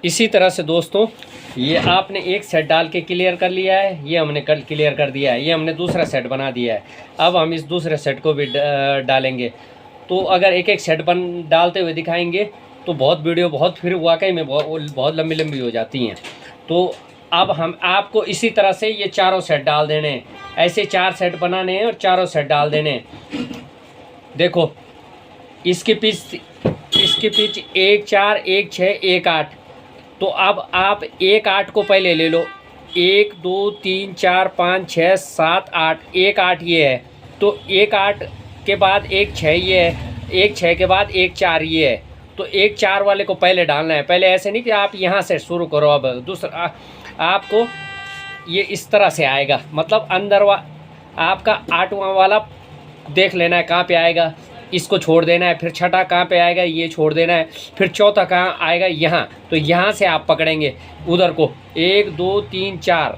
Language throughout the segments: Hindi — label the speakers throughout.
Speaker 1: इसी तरह से दोस्तों ये आपने एक सेट डाल के क्लियर कर लिया है, ये हमने कल क्लियर कर दिया है, ये हमने दूसरा सेट बना दिया है। अब हम इस दूसरे सेट को भी डालेंगे। तो अगर एक एक सेट डालते हुए दिखाएंगे तो बहुत वीडियो बहुत फिर वाकई में बहुत लंबी लंबी हो जाती हैं। तो अब हम आपको इसी तरह से ये चारों सेट डाल देने हैं, ऐसे 4 सेट बनाने हैं और चारों सेट डाल देने हैं। देखो इसकी पिच 1 4 1 6 1 8। तो अब आप 1 8 को पहले ले लो, 1 2 3 4 5 6 7 8, 1 8 ये है। तो 1 8 के बाद 1 6 ये है, 1 6 के बाद 1 4 ये है। तो 1 4 वाले को पहले डालना है, पहले ऐसे नहीं कि आप यहाँ से शुरू करो। अब दूसरा आपको ये इस तरह से आएगा, मतलब अंदर आपका 8वां वाला देख लेना है कहाँ पे आएगा, इसको छोड़ देना है। फिर छठा कहाँ पे आएगा, ये छोड़ देना है। फिर चौथा कहाँ आएगा, यहाँ। तो यहाँ से आप पकड़ेंगे उधर को 1 2 3 4,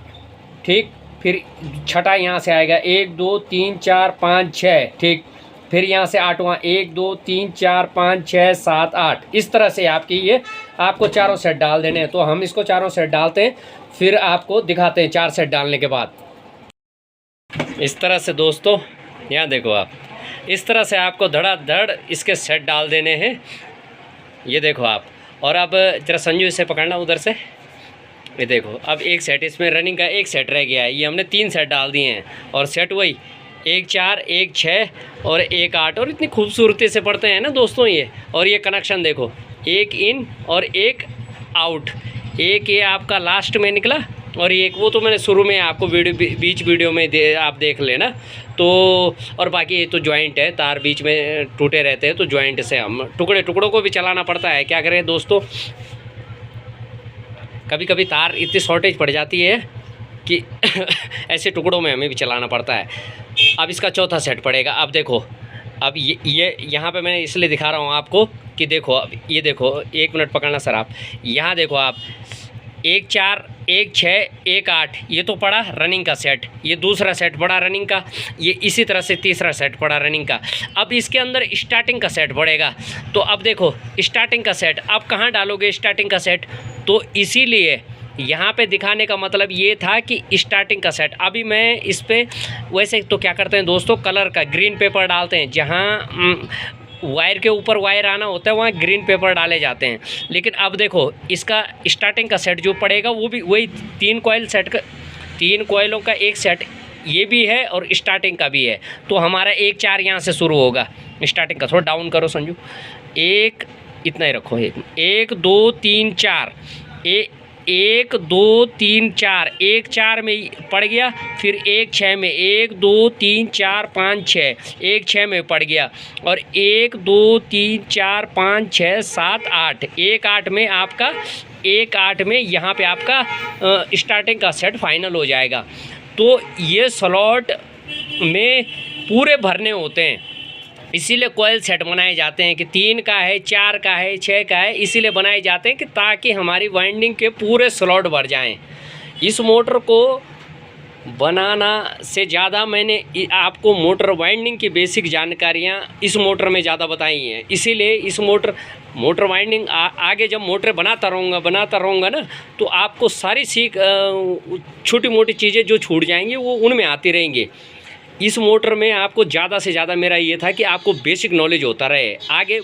Speaker 1: ठीक। फिर छठा यहाँ से आएगा 1 2 3 4 5 6, ठीक। फिर यहाँ से 8वां 1 2 3 4 5 6 7 8। इस तरह से आपकी ये आपको चारों सेट डाल देने हैं। तो हम इसको चारों सेट डालते हैं, फिर आपको दिखाते हैं 4 सेट डालने के बाद। इस तरह से दोस्तों यहाँ देखो आप, इस तरह से आपको धड़ाधड़ इसके सेट डाल देने हैं। ये देखो आप। और अब जरा संजू इसे पकड़ना उधर से। ये देखो अब एक सेट इसमें रनिंग का एक सेट रह गया है। ये हमने 3 सेट डाल दिए हैं और सेट वही 1 4 1 6 और 1 8। और इतनी खूबसूरती से पढ़ते हैं ना दोस्तों ये। और ये कनेक्शन देखो, 1 इन और 1 आउट। एक ये आपका लास्ट में निकला और एक वो तो मैंने शुरू में आपको बीच वीडियो में आप देख लेना। तो और बाकी ये तो जॉइंट है, तार बीच में टूटे रहते हैं तो जॉइंट से हम टुकड़ों को भी चलाना पड़ता है। क्या करें दोस्तों, कभी कभी तार इतनी शॉर्टेज पड़ जाती है कि ऐसे टुकड़ों में हमें भी चलाना पड़ता है। अब इसका चौथा सेट पड़ेगा। अब देखो, अब ये यहाँ पे मैंने इसलिए दिखा रहा हूँ आपको कि देखो, अब ये देखो, 1 मिनट पकड़ना सर आप। यहाँ देखो आप, 1 4 1 6 1 8, ये तो पड़ा रनिंग का सेट। ये दूसरा सेट पड़ा रनिंग का। ये इसी तरह से तीसरा सेट पड़ा रनिंग का। अब इसके अंदर स्टार्टिंग का सेट पड़ेगा। तो अब देखो स्टार्टिंग का सेट अब कहाँ डालोगे स्टार्टिंग का सेट। तो इसीलिए यहाँ पे दिखाने का मतलब ये था कि स्टार्टिंग का सेट। अभी मैं इस पर वैसे तो क्या करते हैं दोस्तों, कलर का ग्रीन पेपर डालते हैं। जहाँ वायर के ऊपर वायर आना होता है वहाँ ग्रीन पेपर डाले जाते हैं। लेकिन अब देखो इसका स्टार्टिंग का सेट जो पड़ेगा वो भी वही 3 कॉइल सेट का, 3 कॉइलों का एक सेट ये भी है और स्टार्टिंग का भी है। तो हमारा 1 4 यहाँ से शुरू होगा स्टार्टिंग का। थोड़ा डाउन करो संजू, 1 इतना ही रखो, 1 2 3 4, 1 2 3 4, 1 4 में पड़ गया। फिर 1 6 में 1 2 3 4 5 6, 1 6 में पड़ गया। और 1 2 3 4 5 6 7 8, 1 8 में आपका 1 8 में यहाँ पे आपका स्टार्टिंग का सेट फाइनल हो जाएगा। तो ये स्लॉट में पूरे भरने होते हैं, इसीलिए कॉइल सेट बनाए जाते हैं कि 3 का है, 4 का है, 6 का है। इसीलिए बनाए जाते हैं कि ताकि हमारी वाइंडिंग के पूरे स्लॉट भर जाएं। इस मोटर को बनाना से ज़्यादा मैंने आपको मोटर वाइंडिंग की बेसिक जानकारियाँ इस मोटर में ज़्यादा बताई हैं। इसीलिए इस मोटर वाइंडिंग आगे जब मोटर बनाता रहूँगा ना, तो आपको सारी छोटी मोटी चीज़ें जो छूट जाएंगी वो उनमें आती रहेंगी। इस मोटर में आपको ज़्यादा से ज़्यादा मेरा ये था कि आपको बेसिक नॉलेज होता रहे। आगे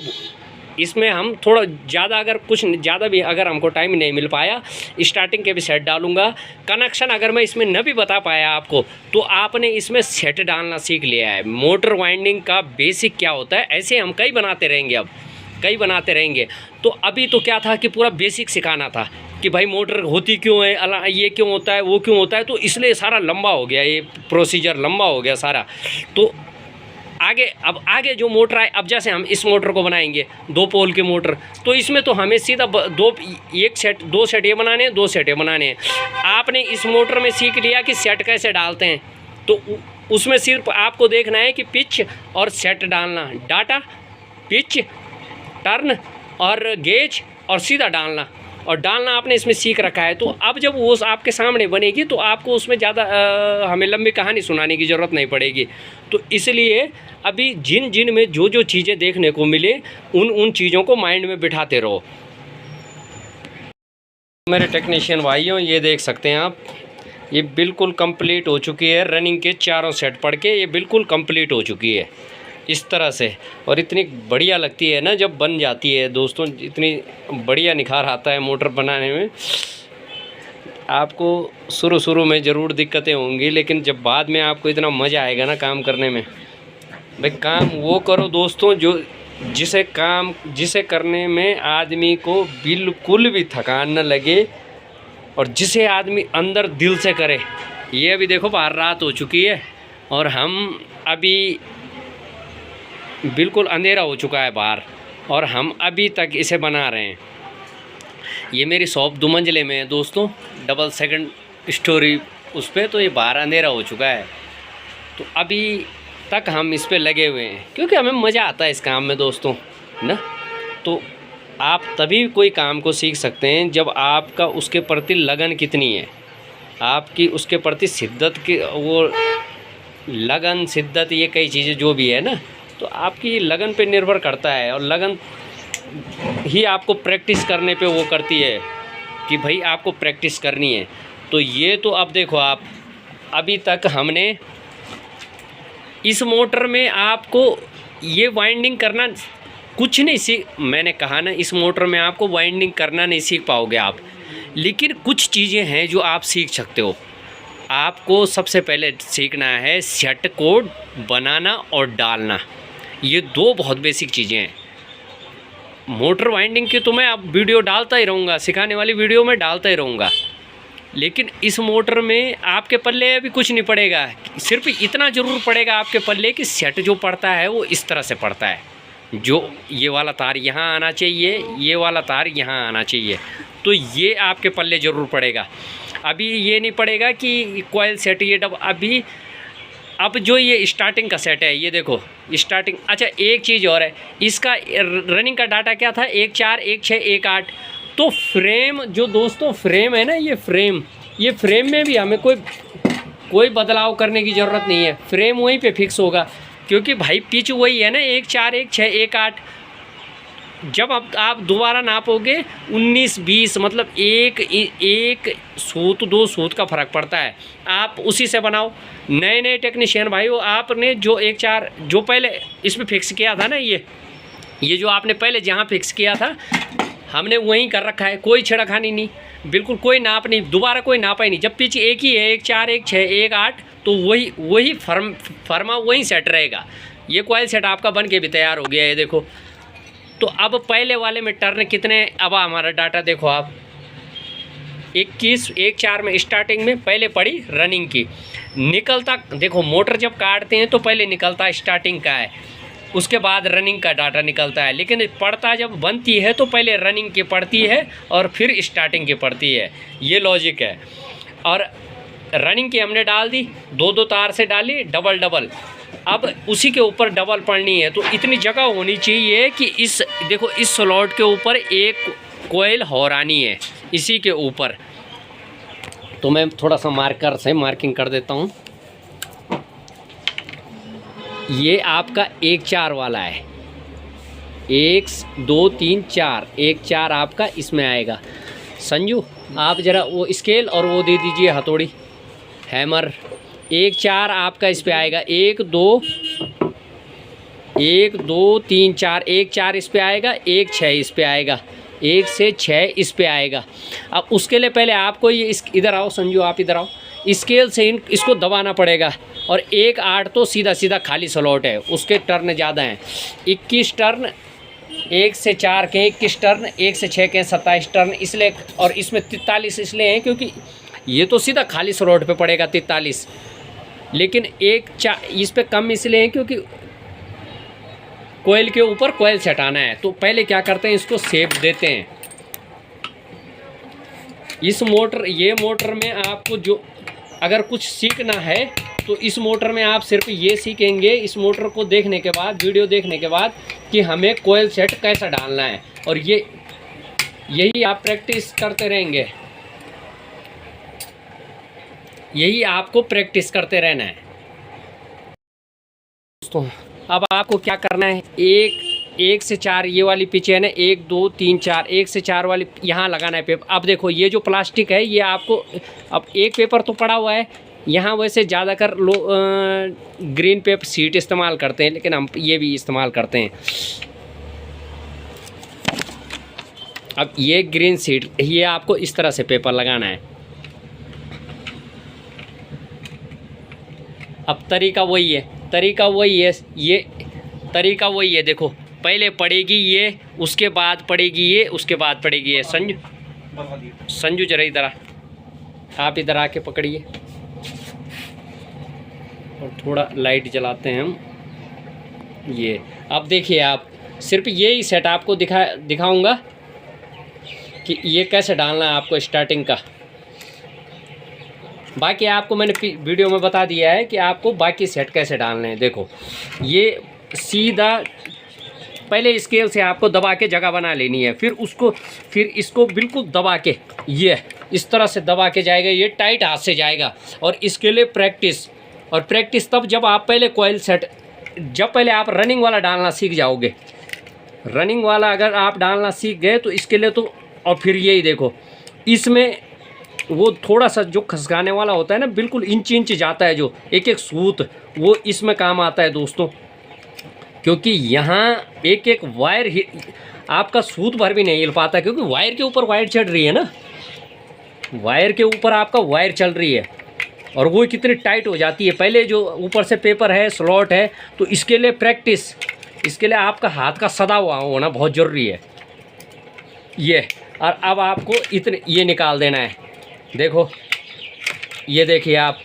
Speaker 1: इसमें हम थोड़ा ज़्यादा अगर कुछ ज़्यादा भी अगर हमको टाइम नहीं मिल पाया, स्टार्टिंग के भी सेट डालूंगा। कनेक्शन अगर मैं इसमें न भी बता पाया आपको, तो आपने इसमें सेट डालना सीख लिया है। मोटर वाइंडिंग का बेसिक क्या होता है, ऐसे हम कई बनाते रहेंगे, अब कई बनाते रहेंगे। तो अभी तो क्या था कि पूरा बेसिक सिखाना था कि भाई मोटर होती क्यों है, ये क्यों होता है, वो क्यों होता है। तो इसलिए सारा लंबा हो गया, ये प्रोसीजर लंबा हो गया सारा। तो अब आगे जो मोटर आए, अब जैसे हम इस मोटर को बनाएंगे 2 पोल के मोटर, तो इसमें तो हमें सीधा 2 सेट ये बनाने हैं, 2 सेट ये बनाने हैं। आपने इस मोटर में सीख लिया कि सेट कैसे डालते हैं। तो उसमें सिर्फ आपको देखना है कि पिच और सेट डालना, डाटा, पिच, टर्न और गेज और सीधा डालना आपने इसमें सीख रखा है। तो अब जब वो आपके सामने बनेगी तो आपको उसमें ज़्यादा हमें लंबी कहानी सुनाने की ज़रूरत नहीं पड़ेगी। तो इसलिए अभी जिन में जो चीज़ें देखने को मिले उन चीज़ों को माइंड में बिठाते रहो। मेरे टेक्नीशियन भाइयों, ये देख सकते हैं आप, ये बिल्कुल कंप्लीट हो चुकी है। रनिंग के चारों सेट पड़ के ये बिल्कुल कंप्लीट हो चुकी है इस तरह से। और इतनी बढ़िया लगती है ना जब बन जाती है दोस्तों, इतनी बढ़िया निखार आता है मोटर बनाने में। आपको शुरू में ज़रूर दिक्कतें होंगी, लेकिन जब बाद में आपको इतना मज़ा आएगा ना काम करने में। भाई काम वो करो दोस्तों जो जिसे करने में आदमी को बिल्कुल भी थकान न लगे, और जिसे आदमी अंदर दिल से करे। ये अभी देखो बाहर रात हो चुकी है और हम अभी बिल्कुल अंधेरा हो चुका है बाहर, और हम अभी तक इसे बना रहे हैं। ये मेरी शॉप 2 मंजिले में है दोस्तों, डबल सेकंड स्टोरी उस पर। तो ये बाहर अंधेरा हो चुका है, तो अभी तक हम इस पे लगे हुए हैं क्योंकि हमें मज़ा आता है इस काम में दोस्तों ना। तो आप तभी कोई काम को सीख सकते हैं जब आपका उसके प्रति लगन कितनी है, आपकी उसके प्रति शिद्दत की, वो लगन शिद्दत ये कई चीज़ें जो भी है ना, तो आपकी लगन पे निर्भर करता है। और लगन ही आपको प्रैक्टिस करने पे वो करती है कि भाई आपको प्रैक्टिस करनी है। तो ये तो अब देखो आप, अभी तक हमने इस मोटर में आपको ये वाइंडिंग करना कुछ नहीं सीख, मैंने कहा ना इस मोटर में आपको वाइंडिंग करना नहीं सीख पाओगे आप, लेकिन कुछ चीज़ें हैं जो आप सीख सकते हो। आपको सबसे पहले सीखना है सेट कोड बनाना और डालना। ये 2 बहुत बेसिक चीज़ें हैं। मोटर वाइंडिंग की तो मैं अब वीडियो डालता ही रहूँगा, सिखाने वाली वीडियो में डालता ही रहूँगा, लेकिन इस मोटर में आपके पल्ले अभी कुछ नहीं पड़ेगा। सिर्फ इतना ज़रूर पड़ेगा आपके पल्ले कि सेट जो पड़ता है वो इस तरह से पड़ता है, जो ये वाला तार यहाँ आना चाहिए, ये वाला तार यहाँ आना चाहिए। तो ये आपके पल्ले ज़रूर पड़ेगा। अभी ये नहीं पड़ेगा कि कॉइल सेट ये अब जो ये स्टार्टिंग का सेट है, ये देखो स्टार्टिंग। अच्छा एक चीज़ और है, इसका रनिंग का डाटा क्या था, 1 4 1 6 1 8। तो फ्रेम जो दोस्तों फ्रेम है ना, ये फ्रेम में भी हमें कोई बदलाव करने की ज़रूरत नहीं है। फ्रेम वहीं पे फिक्स होगा क्योंकि भाई पिच वही है ना, 1 4 1 6 1 8। जब आप दोबारा नापोगे 19 20, मतलब एक सूत 2 सूत का फ़र्क पड़ता है। आप उसी से बनाओ। नए टेक्नीशियन भाई, वो आपने जो 1 4 जो पहले इसमें फिक्स किया था ना, ये जो आपने पहले जहाँ फिक्स किया था हमने वहीं कर रखा है। कोई छेड़खानी नहीं, बिल्कुल कोई नाप नहीं, दोबारा कोई नापा ही नहीं। जब पिच एक ही है 1 4 1 6 1 8, तो वही फर्मा वहीं सेट रहेगा। ये कॉइल सेट आपका बन के भी तैयार हो गया है, देखो। तो अब पहले वाले में टर्न कितने, अब हमारा डाटा देखो आप, 21 1 4 में स्टार्टिंग में पहले पड़ी रनिंग की। निकलता देखो, मोटर जब काटते हैं तो पहले निकलता स्टार्टिंग का है, उसके बाद रनिंग का डाटा निकलता है। लेकिन पड़ता जब बनती है तो पहले रनिंग की पड़ती है और फिर स्टार्टिंग की पड़ती है। ये लॉजिक है। और रनिंग की हमने डाल दी, 2 तार से डाली डबल। अब उसी के ऊपर डबल पड़नी है, तो इतनी जगह होनी चाहिए कि इस देखो इस स्लॉट के ऊपर एक कोयल होरानी है इसी के ऊपर। तो मैं थोड़ा सा मार्कर से मार्किंग कर देता हूँ। ये आपका 1 4 वाला है, 1 2 3 4, 1 4 आपका इसमें आएगा। संजू आप ज़रा वो स्केल और वो दे दीजिए हथौड़ी, हैमर। 1 4 आपका इस पे आएगा, 1 2 3 4, 1 4 इस पे आएगा, 1 6 इस पे आएगा, 1 से 6 इस पे आएगा। अब उसके लिए पहले आपको ये इधर आओ संजू, आप इधर आओ, स्केल से इसको दबाना पड़ेगा। और 1 8 तो सीधा खाली स्लॉट है, उसके टर्न ज़्यादा हैं। 21 टर्न 1 से 4 के 21 टर्न, 1 से 6 के 27 टर्न, इसलिए। और इसमें 43 इसलिए हैं क्योंकि ये तो सीधा खाली स्लॉट पे पड़ेगा 43, लेकिन 1 4 इस पे कम इसलिए है क्योंकि कोयल के ऊपर कोयल सेटाना है। तो पहले क्या करते हैं, इसको शेप देते हैं। ये मोटर में आपको जो अगर कुछ सीखना है तो इस मोटर में आप सिर्फ ये सीखेंगे, इस मोटर को देखने के बाद, वीडियो देखने के बाद, कि हमें कोयल सेट कैसा डालना है। और यही आप प्रैक्टिस करते रहेंगे, यही आपको प्रैक्टिस करते रहना है दोस्तों। अब आपको क्या करना है, 1 से 4 ये वाली पिच है ना, 1 2 3 4, 1 से 4 वाली यहाँ लगाना है पेपर। अब देखो ये जो प्लास्टिक है ये आपको, अब एक पेपर तो पड़ा हुआ है यहाँ, वैसे ज़्यादातर लोग ग्रीन पेपर शीट इस्तेमाल करते हैं, लेकिन हम ये भी इस्तेमाल करते हैं। अब ये ग्रीन शीट, ये आपको इस तरह से पेपर लगाना है। अब तरीका वही है, ये तरीका वही है। देखो पहले पड़ेगी ये, उसके बाद पड़ेगी ये, उसके बाद पड़ेगी ये। संजू जरा इधर आ, आप इधर आके पकड़िए और थोड़ा लाइट जलाते हैं हम। ये अब देखिए, आप सिर्फ यही सेट आपको दिखाऊंगा कि ये कैसे डालना है आपको स्टार्टिंग का। बाकी आपको मैंने वीडियो में बता दिया है कि आपको बाकी सेट कैसे डालने हैं। देखो ये सीधा पहले स्केल से आपको दबा के जगह बना लेनी है, फिर इसको बिल्कुल दबा के, ये इस तरह से दबा के जाएगा, ये टाइट हाथ से जाएगा। और इसके लिए प्रैक्टिस तब जब आप पहले कॉइल सेट, जब पहले आप रनिंग वाला डालना सीख जाओगे। रनिंग वाला अगर आप डालना सीख गए तो इसके लिए तो, और फिर यही देखो इसमें वो थोड़ा सा जो खसकाने वाला होता है ना, बिल्कुल इंच जाता है जो एक एक सूत, वो इसमें काम आता है दोस्तों। क्योंकि यहाँ एक एक वायर आपका सूत भर भी नहीं हिल पाता, क्योंकि वायर के ऊपर वायर चढ़ रही है ना, वायर के ऊपर आपका वायर चल रही है और वो कितनी टाइट हो जाती है। पहले जो ऊपर से पेपर है, स्लॉट है, तो इसके लिए प्रैक्टिस, इसके लिए आपका हाथ का सदा हुआ होना बहुत ज़रूरी है। ये और अब आपको इतने ये निकाल देना है। देखो ये देखिए आप,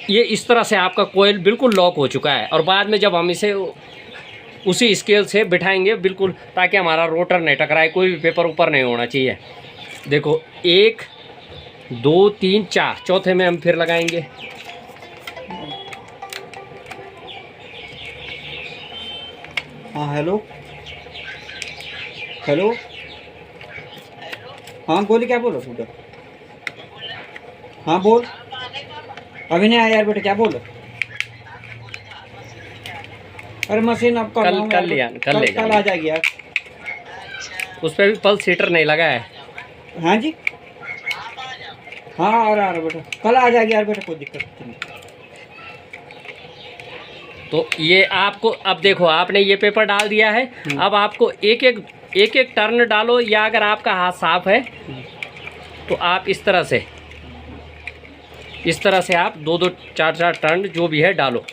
Speaker 1: ये इस तरह से आपका कोयल बिल्कुल लॉक हो चुका है। और बाद में जब हम इसे उसी स्केल से बिठाएंगे बिल्कुल, ताकि हमारा रोटर नहीं टकराए, कोई भी पेपर ऊपर नहीं होना चाहिए। देखो 1 2 3 4, चौथे में हम फिर लगाएंगे।
Speaker 2: हाँ हेलो हेलो, हाँ बोले, क्या बोलो बेटा? हाँ बोल, अभी नहीं आया यार बेटा, क्या बोलो? अरे मशीन अब कल आ जाएगी यार।
Speaker 1: उस पर भी पल्स हीटर नहीं लगा है।
Speaker 2: हाँ जी, हाँ आ रहा बेटा, कल आ जाएगी यार बेटा, कोई दिक्कत नहीं।
Speaker 1: तो ये आपको, अब देखो आपने ये पेपर डाल दिया है, अब आपको एक एक टर्न डालो, या अगर आपका हाथ साफ है तो आप इस तरह से आप 2 4 टर्न जो भी है डालो।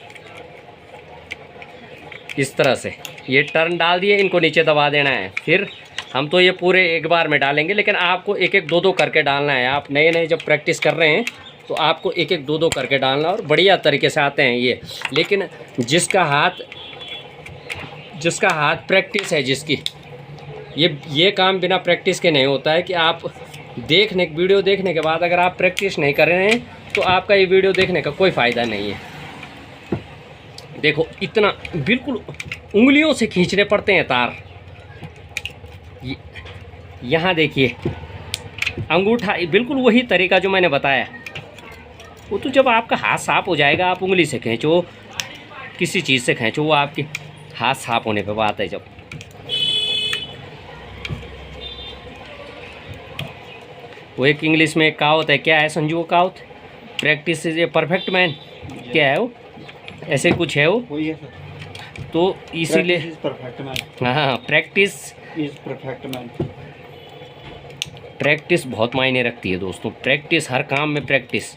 Speaker 1: इस तरह से ये टर्न डाल दिए, इनको नीचे दबा देना है। फिर हम तो ये पूरे एक बार में डालेंगे, लेकिन आपको एक 2 करके डालना है। आप नए जब प्रैक्टिस कर रहे हैं तो आपको एक 2 करके डालना, और बढ़िया तरीके से आते हैं ये। लेकिन जिसका हाथ प्रैक्टिस है, जिसकी ये काम बिना प्रैक्टिस के नहीं होता है। कि आप वीडियो देखने के बाद अगर आप प्रैक्टिस नहीं कर रहे हैं तो आपका ये वीडियो देखने का कोई फ़ायदा नहीं है। देखो इतना बिल्कुल उंगलियों से खींचने पड़ते हैं तार। यहाँ देखिए अंगूठा, बिल्कुल वही तरीका जो मैंने बताया। वो तो जब आपका हाथ साफ हो जाएगा, आप उंगली से खींचो, किसी चीज़ से खींचो, वो आपके हाथ साफ होने पे बात है। जब वो एक इंग्लिश में एक कहावत है, क्या है संजू वो कहावत? Practice is a perfect man, क्या है वो? ऐसे कुछ है वो
Speaker 2: है सर।
Speaker 1: तो इसीलिए
Speaker 2: परफेक्ट मैन,
Speaker 1: हाँ, practice
Speaker 2: is perfect man.
Speaker 1: Practice बहुत मायने रखती है दोस्तों, प्रैक्टिस हर काम में प्रैक्टिस।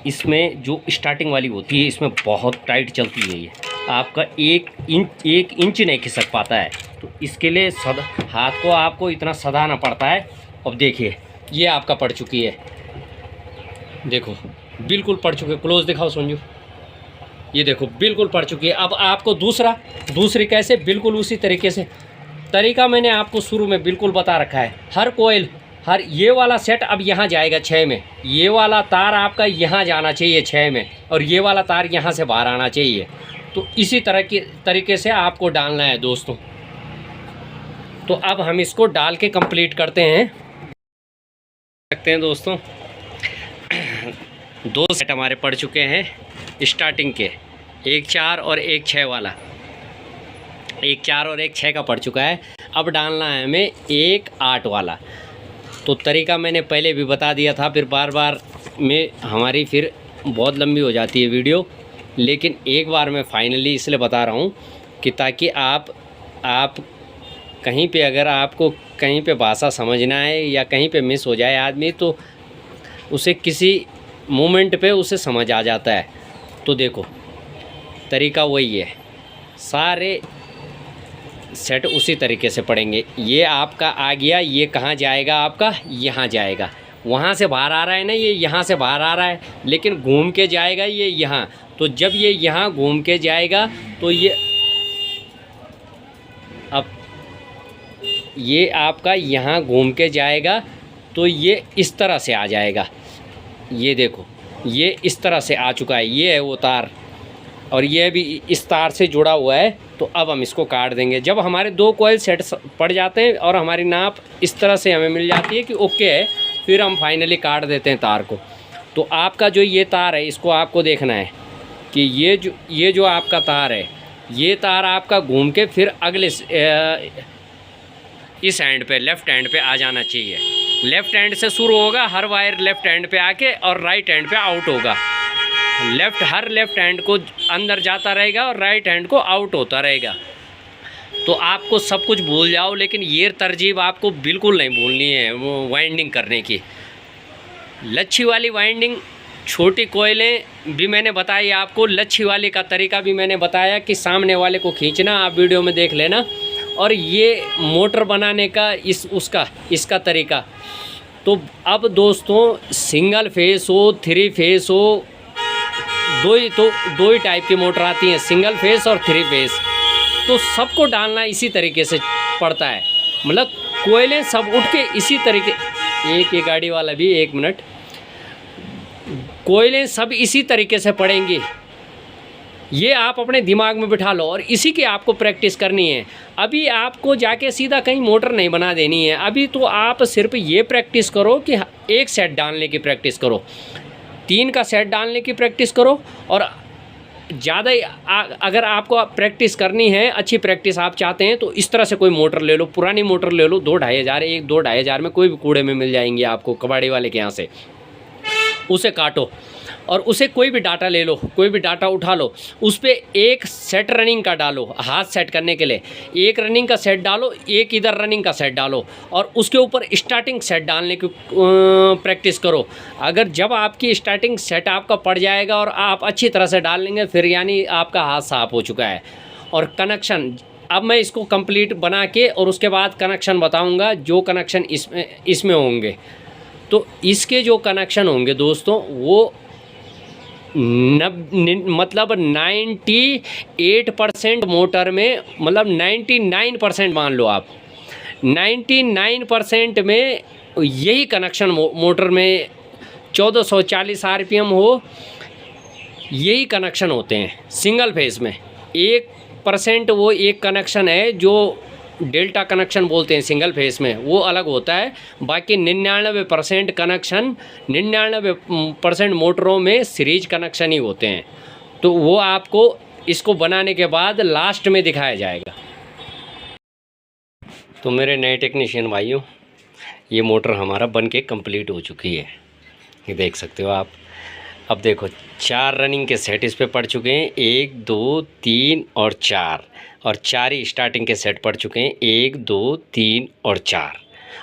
Speaker 1: इसमें जो स्टार्टिंग वाली होती है, इसमें बहुत टाइट चलती है। ये आपका 1 इंच नहीं खिसक पाता है, तो इसके लिए हाथ को आपको इतना सधाना पड़ता है। अब देखिए ये आपका पड़ चुकी है, देखो बिल्कुल पड़ चुकी है। क्लोज दिखाओ संजू, ये देखो बिल्कुल पड़ चुकी है। अब आपको दूसरी कैसे, बिल्कुल उसी तरीके से। तरीका मैंने आपको शुरू में बिल्कुल बता रखा है। हर कोयल, हर ये वाला सेट अब यहाँ जाएगा 6 में, ये वाला तार आपका यहाँ जाना चाहिए 6 में, और ये वाला तार यहाँ से बाहर आना चाहिए। तो इसी तरह के तरीके से आपको डालना है दोस्तों। तो अब हम इसको डाल के कंप्लीट करते हैं। सकते हैं दोस्तों, 2 सेट हमारे पड़ चुके हैं स्टार्टिंग के, 1 4 और 1 6 वाला। 1 4 और 1 6 का पड़ चुका है। अब डालना है हमें 1 8 वाला। तो तरीका मैंने पहले भी बता दिया था, फिर बार बार में हमारी फिर बहुत लंबी हो जाती है वीडियो, लेकिन एक बार मैं फाइनली इसलिए बता रहा हूँ कि ताकि आप कहीं पे अगर आपको कहीं पे भाषा समझना है या कहीं पे मिस हो जाए आदमी, तो उसे किसी मोमेंट पे उसे समझ आ जाता है। तो देखो तरीका वही है, सारे सेट उसी तरीके से पड़ेंगे। ये आपका आ गया, ये कहाँ जाएगा आपका, यहाँ जाएगा। वहाँ से बाहर आ रहा है ना, ये यहाँ से बाहर आ रहा है, लेकिन घूम के जाएगा ये यहाँ। तो जब ये यहाँ घूम के जाएगा तो ये अब ये आपका यहाँ घूम के जाएगा, तो ये इस तरह से आ जाएगा। ये देखो ये इस तरह से आ चुका है, ये है वो तार, और ये भी इस तार से जुड़ा हुआ है। तो अब हम इसको काट देंगे। जब हमारे 2 कॉइल सेट पड़ जाते हैं और हमारी नाप इस तरह से हमें मिल जाती है कि ओके है, फिर हम फाइनली काट देते हैं तार को। तो आपका जो ये तार है, इसको आपको देखना है कि ये जो आपका तार है, ये तार आपका घूम के फिर अगले इस एंड पे, लेफ़्ट एंड पे आ जाना चाहिए। लेफ़्ट एंड से शुरू होगा, हर वायर लेफ़्ट एंड पे आके और राइट एंड पे आउट होगा। हर लेफ़्ट हैंड को अंदर जाता रहेगा और राइट हैंड को आउट होता रहेगा। तो आपको सब कुछ भूल जाओ, लेकिन ये तरजीब आपको बिल्कुल नहीं भूलनी है वो वाइंडिंग करने की। लच्छी वाली वाइंडिंग, छोटी कोयलें भी मैंने बताई आपको, लच्छी वाली का तरीका भी मैंने बताया कि सामने वाले को खींचना, आप वीडियो में देख लेना। और ये मोटर बनाने का इसका तरीका। तो अब दोस्तों सिंगल फेस हो, 3 फेस हो, दो ही टाइप की मोटर आती हैं, सिंगल फेस और 3 फेस। तो सबको डालना इसी तरीके से पड़ता है, मतलब कोयले सब उठ के इसी तरीके। एक ये गाड़ी वाला भी, 1 मिनट, कोयले सब इसी तरीके से पड़ेंगी। ये आप अपने दिमाग में बिठा लो और इसी की आपको प्रैक्टिस करनी है। अभी आपको जाके सीधा कहीं मोटर नहीं बना देनी है। अभी तो आप सिर्फ ये प्रैक्टिस करो कि 1 सेट डालने की प्रैक्टिस करो, 3 का सेट डालने की प्रैक्टिस करो। और ज़्यादा अगर आपको प्रैक्टिस करनी है, अच्छी प्रैक्टिस आप चाहते हैं, तो इस तरह से कोई मोटर ले लो, पुरानी मोटर ले लो, 2-2.5 हज़ार, 1-2-2.5 हज़ार में कोई भी कूड़े में मिल जाएंगी आपको कबाड़ी वाले के यहाँ से। उसे काटो और उसे कोई भी डाटा ले लो, कोई भी डाटा उठा लो, उस पर 1 सेट रनिंग का डालो, हाथ सेट करने के लिए 1 रनिंग का सेट डालो, 1 इधर रनिंग का सेट डालो और उसके ऊपर स्टार्टिंग सेट डालने की प्रैक्टिस करो। अगर जब आपकी स्टार्टिंग सेट आपका पड़ जाएगा और आप अच्छी तरह से डाल लेंगे, फिर यानी आपका हाथ साफ हो चुका है। और कनेक्शन, अब मैं इसको कंप्लीट बना के और उसके बाद कनेक्शन बताऊँगा, जो कनेक्शन इसमें होंगे। तो इसके जो कनेक्शन होंगे दोस्तों, वो मतलब 98% मोटर में, मतलब 99% मान लो आप, 99% में यही कनेक्शन मोटर में 1440 RPM हो, यही कनेक्शन होते हैं सिंगल फेस में। 1% वो एक कनेक्शन है जो डेल्टा कनेक्शन बोलते हैं सिंगल फेस में, वो अलग होता है। बाकी 99% कनेक्शन, 99% मोटरों में सीरीज कनेक्शन ही होते हैं। तो वो आपको इसको बनाने के बाद लास्ट में दिखाया जाएगा। तो मेरे नए टेक्नीशियन भाइयों, ये मोटर हमारा बन के कंप्लीट हो चुकी है, ये देख सकते हो आप। अब देखो 4 रनिंग के सेट इस पे पड़ चुके हैं, 1 2 3 और 4, और 4 ही स्टार्टिंग के सेट पड़ चुके हैं, 1 2 3 और 4,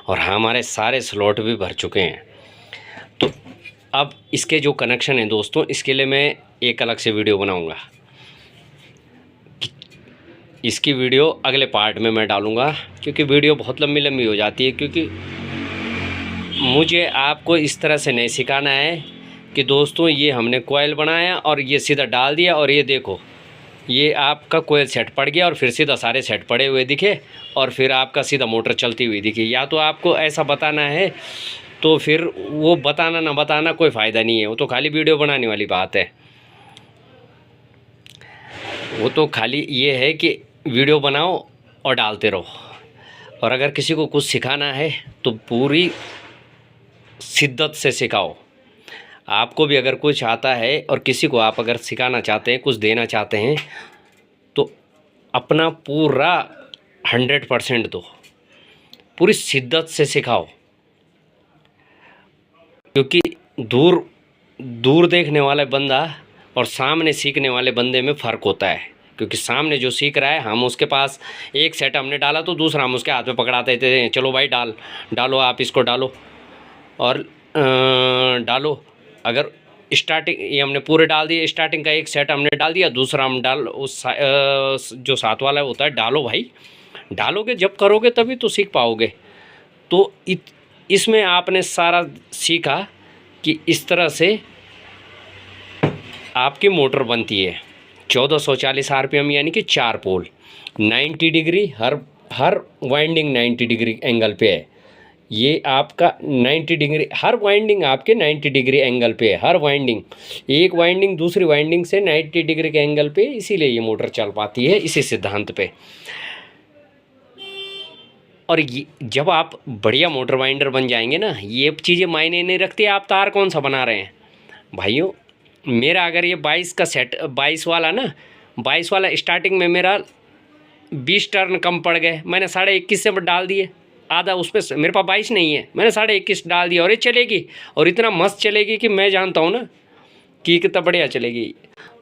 Speaker 1: और हमारे सारे स्लॉट भी भर चुके हैं। तो अब इसके जो कनेक्शन हैं दोस्तों, इसके लिए मैं एक अलग से वीडियो बनाऊंगा। इसकी वीडियो अगले पार्ट में मैं डालूंगा, क्योंकि वीडियो बहुत लंबी हो जाती है। क्योंकि मुझे आपको इस तरह से नहीं सिखाना है कि दोस्तों ये हमने कोयल बनाया और ये सीधा डाल दिया और ये देखो ये आपका कोयल सेट पड़ गया और फिर सीधा सारे सेट पड़े हुए दिखे और फिर आपका सीधा मोटर चलती हुई दिखी। या तो आपको ऐसा बताना है, तो फिर वो बताना ना बताना कोई फ़ायदा नहीं है, वो तो खाली वीडियो बनाने वाली बात है। वो तो खाली ये है कि वीडियो बनाओ और डालते रहो। और अगर किसी को कुछ सिखाना है तो पूरी शिद्दत से सिखाओ। आपको भी अगर कुछ आता है और किसी को आप अगर सिखाना चाहते हैं, कुछ देना चाहते हैं, तो अपना पूरा 100% दो, पूरी शिद्दत से सिखाओ। क्योंकि दूर दूर देखने वाला बंदा और सामने सीखने वाले बंदे में फ़र्क होता है। क्योंकि सामने जो सीख रहा है, हम उसके पास एक सेट हमने डाला तो दूसरा हम उसके हाथ में पकड़ाते थे, चलो भाई डालो आप इसको डालो और डालो। अगर स्टार्टिंग ये हमने पूरे डाल दिए, स्टार्टिंग का एक सेट हमने डाल दिया, दूसरा हम डाल उस जो साथ वाला होता है, डालो भाई, डालोगे जब करोगे तभी तो सीख पाओगे। तो इसमें आपने सारा सीखा कि इस तरह से आपकी मोटर बनती है। 1440 RPM यानी कि 4 पोल, 90 डिग्री, हर वाइंडिंग 90 डिग्री एंगल पे है। ये आपका 90 डिग्री, हर वाइंडिंग आपके 90 डिग्री एंगल पे है। हर वाइंडिंग, एक वाइंडिंग दूसरी वाइंडिंग से 90 डिग्री के एंगल पे, इसीलिए ये मोटर चल पाती है इसी सिद्धांत पे। और जब आप बढ़िया मोटर वाइंडर बन जाएंगे ना, ये चीज़ें मायने नहीं रखती आप तार कौन सा बना रहे हैं। भाइयों, मेरा अगर ये 22 का सेट, 22 वाला ना, 22 वाला स्टार्टिंग में मेरा 20 टर्न कम पड़ गए, मैंने 21.5 से डाल दिए आधा, उस पर मेरे पास 22 नहीं है, मैंने 21.5 डाल दिया और ये चलेगी, और इतना मस्त चलेगी कि मैं जानता हूँ ना कि कितना बढ़िया चलेगी।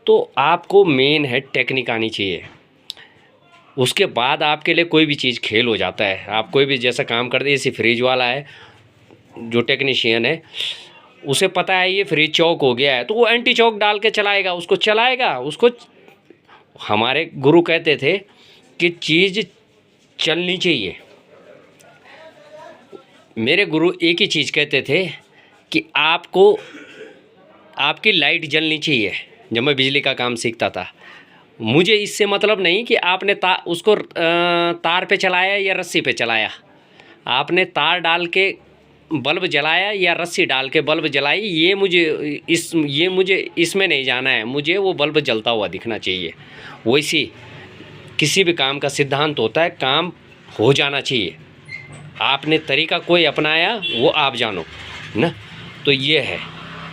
Speaker 1: तो आपको मेन है टेक्निक आनी चाहिए, उसके बाद आपके लिए कोई भी चीज़ खेल हो जाता है। आप कोई भी जैसा काम करते हैं, जैसे फ्रिज वाला है जो टेक्नीशियन है, उसे पता है ये फ्रिज चौक हो गया है, तो वो एंटी चौक डाल के चलाएगा, उसको चलाएगा। उसको हमारे गुरु कहते थे कि चीज़ चलनी चाहिए। मेरे गुरु एक ही चीज़ कहते थे कि आपको आपकी लाइट जलनी चाहिए। जब मैं बिजली का काम सीखता था, मुझे इससे मतलब नहीं कि आपने उसको तार पे चलाया या रस्सी पे चलाया, आपने तार डाल के बल्ब जलाया या रस्सी डाल के बल्ब जलाई, ये मुझे इसमें नहीं जाना है। मुझे वो बल्ब जलता हुआ दिखना चाहिए। वैसी किसी भी काम का सिद्धांत होता है, काम हो जाना चाहिए। आपने तरीका कोई अपनाया वो आप जानो ना। तो ये है,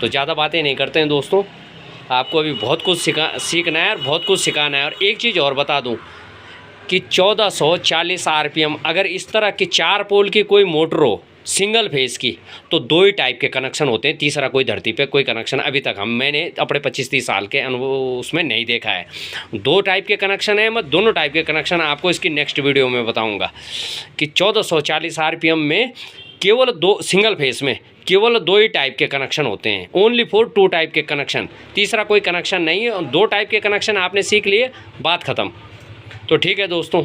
Speaker 1: तो ज़्यादा बातें नहीं करते हैं दोस्तों, आपको अभी बहुत कुछ सीखना है और बहुत कुछ सिखाना है। और एक चीज़ और बता दूं कि 1440 RPM अगर इस तरह की 4 पोल की कोई मोटर हो सिंगल फेस की, तो 2 ही टाइप के कनेक्शन होते हैं, तीसरा कोई धरती पे कोई कनेक्शन अभी तक मैंने अपने 25-30 साल के अनुभव उसमें नहीं देखा है। 2 टाइप के कनेक्शन है, मैं दोनों टाइप के कनेक्शन आपको इसकी नेक्स्ट वीडियो में बताऊंगा कि 1440 RPM में केवल 2 सिंगल फेस में केवल 2 ही टाइप के कनेक्शन होते हैं, ओनली फॉर 2 टाइप के कनेक्शन, तीसरा कोई कनेक्शन नहीं है। 2 टाइप के कनेक्शन आपने सीख लिए, बात ख़त्म। तो ठीक है दोस्तों,